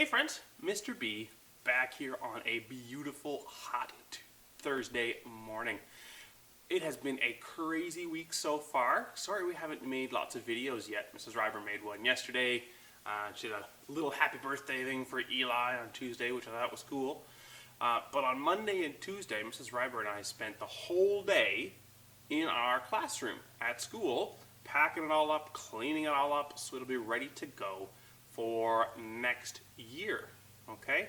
Hey friends, Mr. B back here on a beautiful hot Thursday morning. It has been a crazy week so far. Sorry we haven't made lots of videos yet. Mrs. Reiber made one yesterday. She did a little happy birthday thing for Eli on Tuesday, which I thought was cool. But on Monday and Tuesday, Mrs. Reiber and I spent the whole day in our classroom at school, packing it all up, cleaning it all up, so it'll be ready to go for next year. Okay?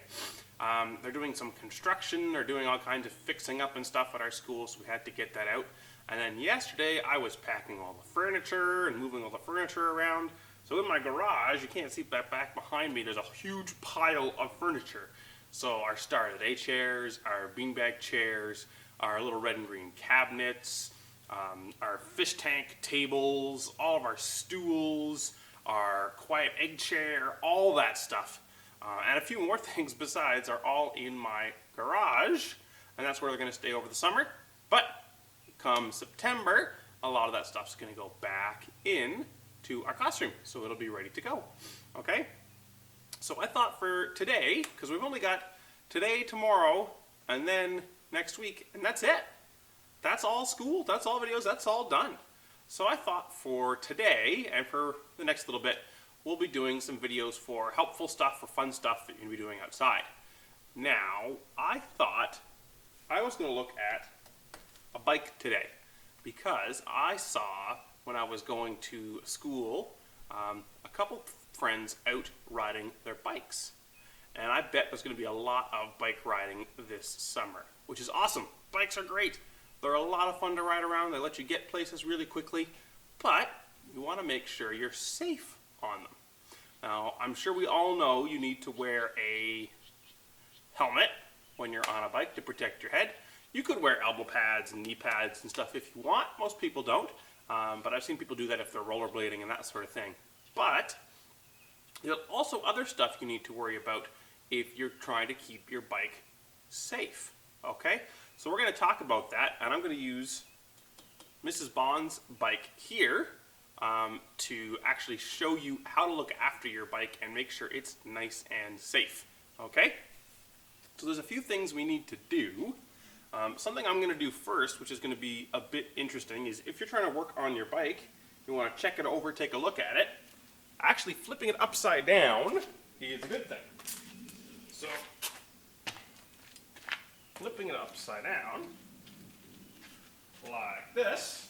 They're doing some construction, they're doing all kinds of fixing up and stuff at our school, so we had to get that out. And then yesterday I was packing all the furniture and moving all the furniture around. So in my garage, you can't see that back behind me, there's a huge pile of furniture. So our Star of the Day chairs, our beanbag chairs, our little red and green cabinets, our fish tank tables, all of our stools, our quiet egg chair, all that stuff. And a few more things besides are all in my garage, and that's where they're going to stay over the summer. But come September, a lot of that stuff's going to go back in to our classroom, so it'll be ready to go. Okay? So I thought for today, because we've only got today, tomorrow, and then next week, and that's it. That's all school, that's all videos, that's all done. So I thought for today, and for the next little bit, we'll be doing some videos for helpful stuff, for fun stuff that you're going to be doing outside. Now, I thought I was going to look at a bike today, because I saw when I was going to school a couple friends out riding their bikes. And I bet there's going to be a lot of bike riding this summer, which is awesome. Bikes are great. They're a lot of fun to ride around. They let you get places really quickly, but you want to make sure you're safe on them. Now, I'm sure we all know you need to wear a helmet when you're on a bike to protect your head. You could wear elbow pads and knee pads and stuff if you want. Most people don't, but I've seen people do that if they're rollerblading and that sort of thing. But there's also other stuff you need to worry about if you're trying to keep your bike safe, okay? So we're going to talk about that, and I'm going to use Mrs. Bond's bike here to actually show you how to look after your bike and make sure it's nice and safe, okay? So there's a few things we need to do. Something I'm going to do first, which is going to be a bit interesting, is if you're trying to work on your bike, you want to check it over, take a look at it. Actually flipping it upside down is a good thing. So, flipping it upside down, like this,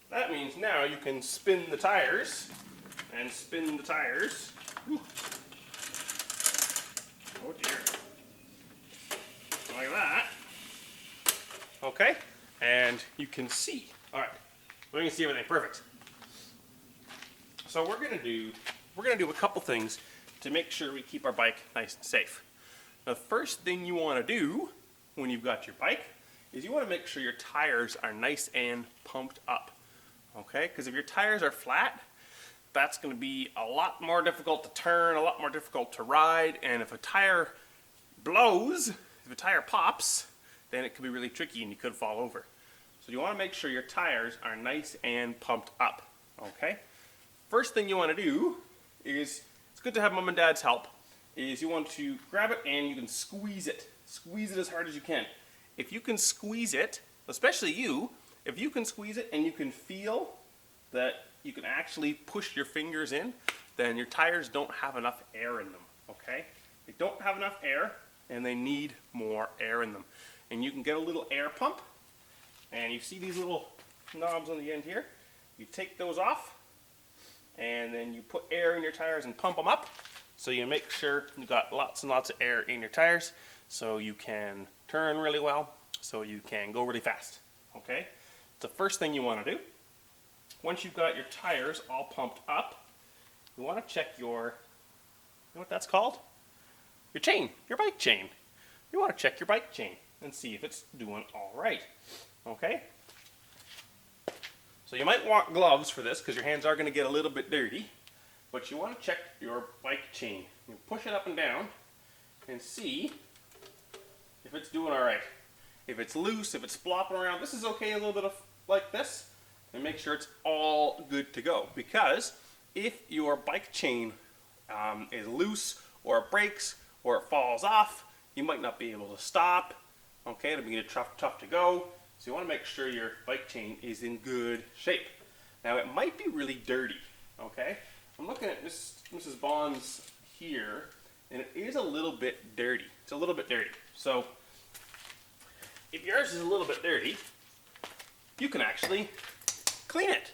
that means now you can spin the tires, and spin the tires. Whew. Oh dear. Like that. Okay, and you can see. All right, we can see everything perfect. So we're gonna do a couple things to make sure we keep our bike nice and safe. Now, the first thing you want to do when you've got your bike is you want to make sure your tires are nice and pumped up. Okay, because if your tires are flat, that's going to be a lot more difficult to turn, a lot more difficult to ride, and if a tire blows, if a tire pops, then it could be really tricky and you could fall over. So you want to make sure your tires are nice and pumped up. Okay? First thing you want to do is, it's good to have mom and dad's help, is you want to grab it and you can squeeze it. Squeeze it as hard as you can. If you can squeeze it, especially you, if you can squeeze it and you can feel that you can actually push your fingers in, then your tires don't have enough air in them, okay? They don't have enough air and they need more air in them. And you can get a little air pump, and you see these little knobs on the end here. You take those off, and then you put air in your tires and pump them up, so you make sure you've got lots and lots of air in your tires, so you can turn really well, so you can go really fast, okay? The first thing you want to do, once you've got your tires all pumped up, you want to check your, you know what that's called? Your chain, your bike chain. You want to check your bike chain and see if it's doing all right, okay? So you might want gloves for this because your hands are going to get a little bit dirty, but you want to check your bike chain. You push it up and down and see if it's doing all right. If it's loose, if it's flopping around, this is okay, a little bit of like this, and make sure it's all good to go. Because if your bike chain is loose or it breaks or it falls off, you might not be able to stop. Okay, it'll be tough to go. So you want to make sure your bike chain is in good shape. Now it might be really dirty. Okay, I'm looking at Mrs. Bond's here, and it is a little bit dirty. It's a little bit dirty. So if yours is a little bit dirty, you can actually clean it.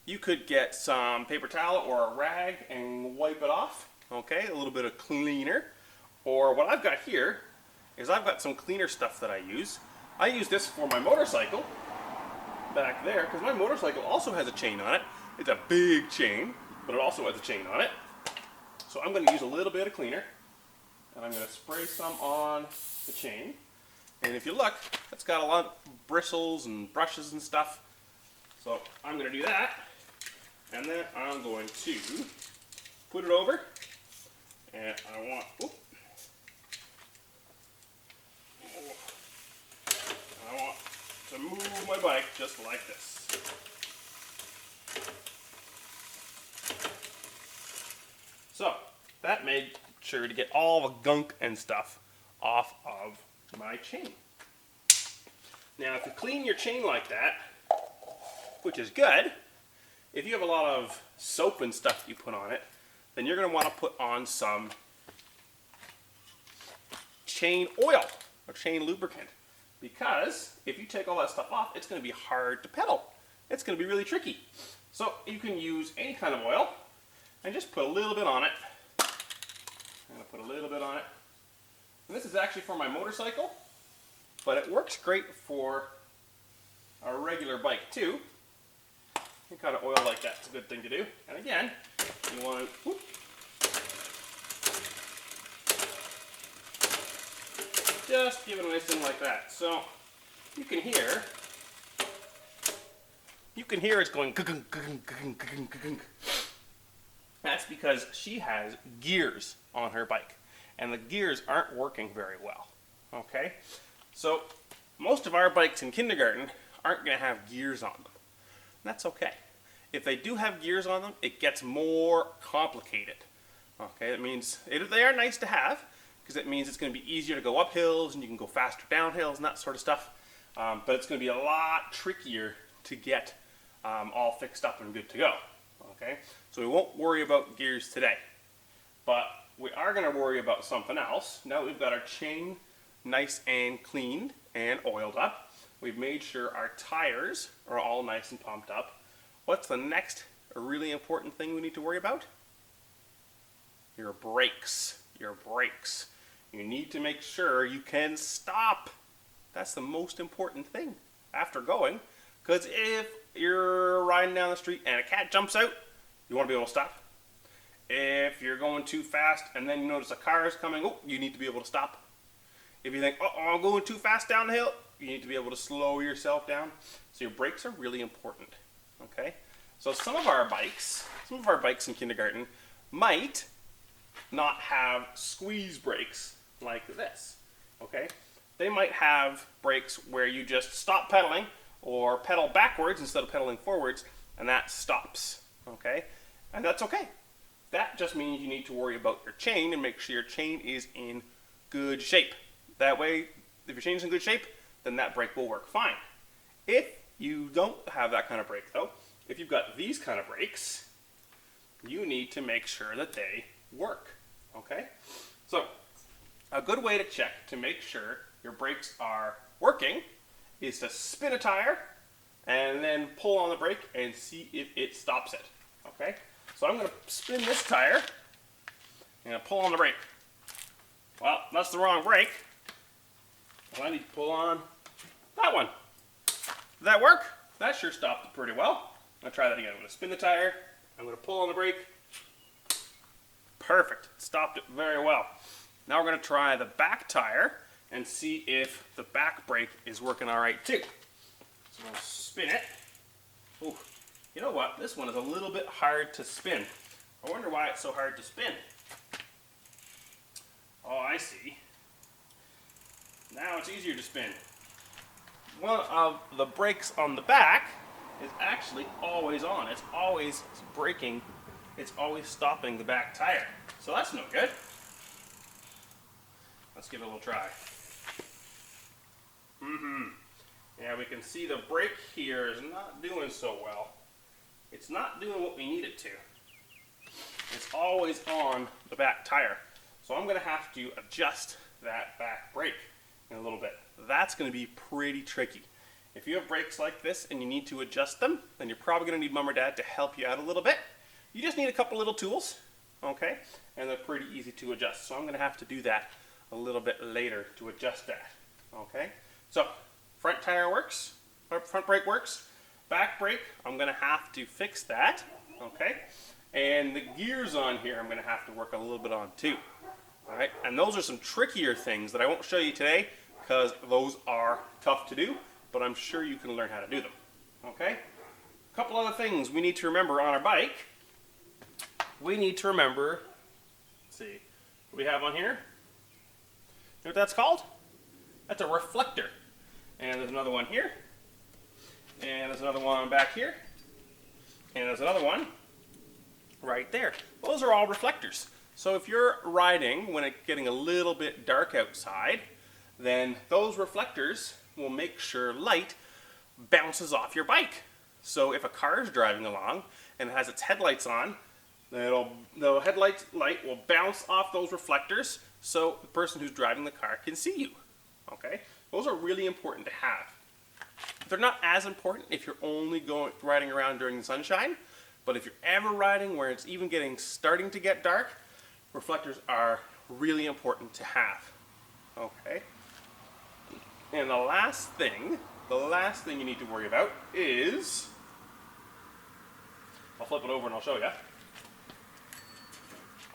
You could get some paper towel or a rag and wipe it off. Okay, a little bit of cleaner. Or what I've got here is I've got some cleaner stuff that I use. I use this for my motorcycle back there because my motorcycle also has a chain on it. It's a big chain, but it also has a chain on it. So I'm going to use a little bit of cleaner, and I'm going to spray some on the chain. And if you look, it's got a lot of bristles and brushes and stuff. So I'm going to do that, and then I'm going to put it over, and I want to move my bike just like this. So that made sure to get all the gunk and stuff off of my chain. Now if you clean your chain like that, which is good, if you have a lot of soap and stuff you put on it, then you're going to want to put on some chain oil or chain lubricant. Because if you take all that stuff off, it's going to be hard to pedal. It's going to be really tricky. So you can use any kind of oil and just put a little bit on it. I'm going to put a little bit on it. And this is actually for my motorcycle, but it works great for a regular bike too. Any kind of oil like that's a good thing to do. And again, you want to just give it a nice thing like that. So you can hear it's going gunk, gunk, gunk, gunk, gunk. That's because she has gears on her bike, and the gears aren't working very well. Okay, so most of our bikes in kindergarten aren't going to have gears on them. That's okay. If they do have gears on them, it gets more complicated. Okay, that means they are nice to have, because it means it's going to be easier to go up hills and you can go faster down hills and that sort of stuff. But it's going to be a lot trickier to get all fixed up and good to go. Okay, so we won't worry about gears today, but we are going to worry about something else. Now that we've got our chain nice and cleaned and oiled up, we've made sure our tires are all nice and pumped up. What's the next really important thing we need to worry about? Your brakes. Your brakes. You need to make sure you can stop. That's the most important thing after going. Because if you're riding down the street and a cat jumps out, you want to be able to stop. If you're going too fast and then you notice a car is coming, you need to be able to stop. If you think, I'm going too fast down the hill, you need to be able to slow yourself down. So your brakes are really important. Okay? So some of our bikes in kindergarten might not have squeeze brakes like this. Okay? They might have brakes where you just stop pedaling or pedal backwards instead of pedaling forwards, and that stops. Okay? And that's okay. That just means you need to worry about your chain and make sure your chain is in good shape. That way, if your chain is in good shape, then that brake will work fine. If you don't have that kind of brake though, if you've got these kind of brakes, you need to make sure that they work. Okay? So, a good way to check to make sure your brakes are working is to spin a tire and then pull on the brake and see if it stops it. Okay? So I'm going to spin this tire and I pull on the brake. Well, that's the wrong brake. Well, I need to pull on that one. Did that work? That sure stopped it pretty well. I'm going to try that again. I'm going to spin the tire. I'm going to pull on the brake. Perfect. It stopped it very well. Now we're going to try the back tire and see if the back brake is working all right too. So I'm going to spin it. Ooh. You know what? This one is a little bit hard to spin. I wonder why it's so hard to spin. Oh, I see. Now it's easier to spin. One of the brakes on the back is actually always on. It's always braking it's always stopping the back tire. So that's no good. Let's give it a little try. Yeah, we can see the brake here is not doing so well. It's not doing what we need it to. It's always on the back tire. So I'm going to have to adjust that back brake in a little bit. That's going to be pretty tricky. If you have brakes like this and you need to adjust them, then you're probably going to need Mom or Dad to help you out a little bit. You just need a couple little tools, okay? And they're pretty easy to adjust. So I'm going to have to do that a little bit later to adjust that, okay? So front tire works, front brake works. Back brake, I'm going to have to fix that, okay? And the gears on here, I'm going to have to work a little bit on too. All right, and those are some trickier things that I won't show you today because those are tough to do, but I'm sure you can learn how to do them. Okay? A couple other things we need to remember on our bike. We need to remember, let's see, what we have on here? You know what that's called? That's a reflector. And there's another one here. And there's another one back here. And there's another one right there. Those are all reflectors. So if you're riding when it's getting a little bit dark outside, then those reflectors will make sure light bounces off your bike. So if a car is driving along and it has its headlights on, the headlight light will bounce off those reflectors so the person who's driving the car can see you. Okay? Those are really important to have. They're not as important if you're only riding around during the sunshine, but if you're ever riding where it's even starting to get dark, reflectors are really important to have. Okay? And the last thing you need to worry about is, I'll flip it over and I'll show you.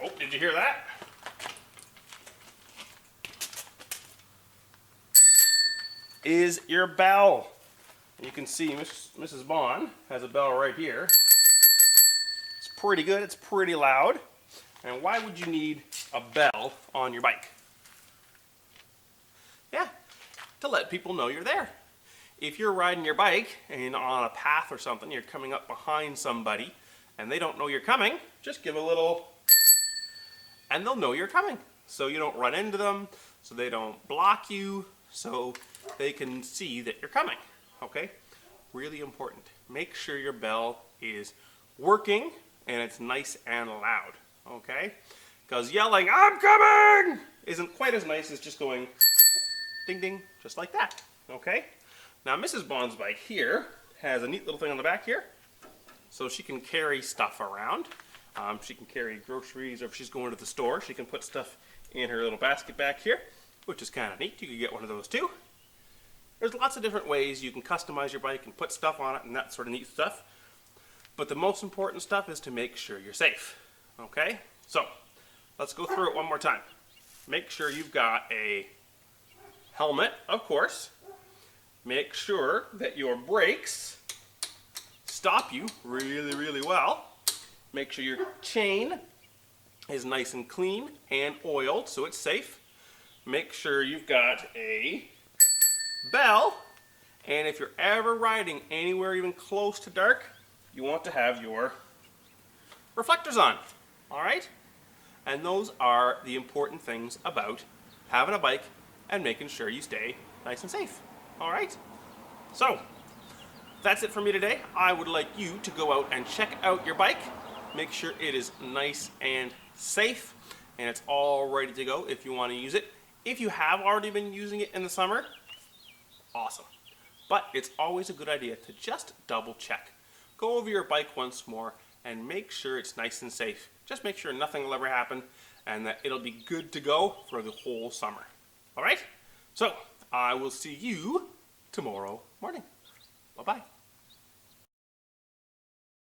Oh, did you hear that? Is your bell. You can see Mrs. Bond has a bell right here. It's pretty good, it's pretty loud. And why would you need a bell on your bike? Yeah, to let people know you're there. If you're riding your bike and on a path or something, you're coming up behind somebody and they don't know you're coming, just give a little and they'll know you're coming. So you don't run into them, so they don't block you, so they can see that you're coming. Okay? Really important. Make sure your bell is working and it's nice and loud. Okay? Because yelling, "I'm coming!" isn't quite as nice as just going ding ding, just like that. Okay? Now Mrs. Bond's bike here has a neat little thing on the back here. So she can carry stuff around. She can carry groceries, or if she's going to the store, she can put stuff in her little basket back here, which is kind of neat. You could get one of those too. There's lots of different ways you can customize your bike and put stuff on it and that sort of neat stuff. But the most important stuff is to make sure you're safe. Okay? So, let's go through it one more time. Make sure you've got a helmet, of course. Make sure that your brakes stop you really, really well. Make sure your chain is nice and clean and oiled so it's safe. Make sure you've got a bell, and if you're ever riding anywhere even close to dark, you want to have your reflectors on. Alright? And those are the important things about having a bike and making sure you stay nice and safe. Alright? So, that's it for me today. I would like you to go out and check out your bike. Make sure it is nice and safe, and it's all ready to go if you want to use it. If you have already been using it in the summer, awesome. But it's always a good idea to just double check. Go over your bike once more and make sure it's nice and safe. Just make sure nothing will ever happen and that it'll be good to go for the whole summer. All right? So, I will see you tomorrow morning. Bye-bye.